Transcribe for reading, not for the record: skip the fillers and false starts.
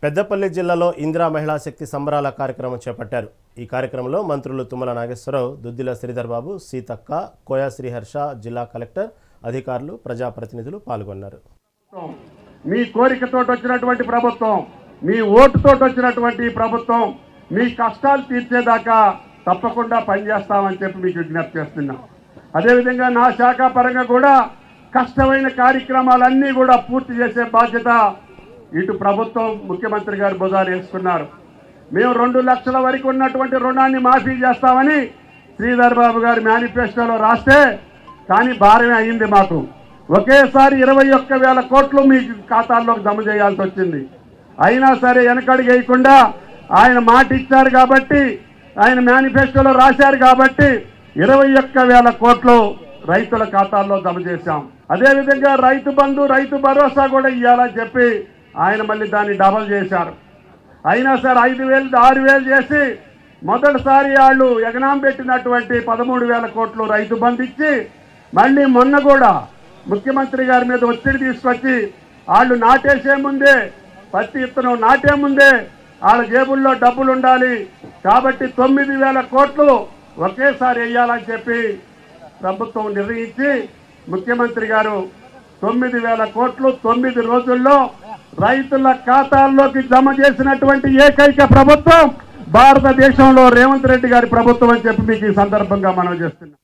పెద్దపల్లి జిల్లాలో ఇందిరా మహిళా శక్తి సంబరాల కార్యక్రమం చేపట్టారు. ఈ కార్యక్రమంలో మంత్రులు తుమ్మల నాగేశ్వరరావు, దుద్దిల శ్రీధర్ బాబు, సీతక్క, కోయా శ్రీహర్ష, జిల్లా కలెక్టర్, అధికారులు, ప్రజాప్రతినిధులు పాల్గొన్నారు. మీ కోరికతో వచ్చినటువంటి ప్రభుత్వం, మీ ఓటుతో వచ్చినటువంటి ప్రభుత్వం మీ కష్టాలు తీర్చేదాకా తప్పకుండా పనిచేస్తామని చెప్పి మీకు విజ్ఞప్తి చేస్తున్నాం. అదేవిధంగా నా శాఖ పరంగా కూడా కష్టమైన కార్యక్రమాలన్నీ కూడా పూర్తి చేసే బాధ్యత ఇటు ప్రభుత్వం ముఖ్యమంత్రి గారు భుజాలు వేసుకున్నారు. మేము 2 లక్షల వరకు ఉన్నటువంటి రుణాన్ని మాఫీ చేస్తామని శ్రీధర్ బాబు గారు మేనిఫెస్టోలో రాస్తే కానీ భారమే అయింది. మాకు ఒకేసారి 21,000 కోట్లు మీ ఖాతాల్లోకి జమ చేయాల్సి వచ్చింది. అయినా సరే వెనకడుగు వేయకుండా ఆయన మాట ఇచ్చారు కాబట్టి, ఆయన మేనిఫెస్టోలో రాశారు కాబట్టి 21,000 కోట్లు రైతుల ఖాతాల్లో జమ చేశాం. అదేవిధంగా రైతు బంధు, రైతు భరోసా కూడా ఇవ్వాలని చెప్పి ఆయన మళ్ళీ దాన్ని డబల్ చేశారు. అయినా సరే 5,000 6,000 చేసి మొదటిసారి వాళ్ళు ఎగనాం పెట్టినటువంటి 13,000 కోట్లు రైతు బంధు ఇచ్చి మళ్ళీ మొన్న కూడా ముఖ్యమంత్రి గారి మీద ఒత్తిడి తీసుకొచ్చి వాళ్ళు నాటేసే ముందే, పత్తి ఇత్తనం నాటే ముందే వాళ్ళ జేబుల్లో డబ్బులు ఉండాలి కాబట్టి 9,000 కోట్లు ఒకేసారి వేయాలని చెప్పి ప్రభుత్వం నిర్ణయించి ముఖ్యమంత్రి గారు 9,000 కోట్లు 9 రోజుల్లో రైతుల ఖాతాల్లోకి జమ చేసినటువంటి ఏకైక ప్రభుత్వం భారతదేశంలో రేవంత్ రెడ్డి గారి ప్రభుత్వం అని చెప్పి మీకు ఈ సందర్భంగా మనం చేస్తున్నాం.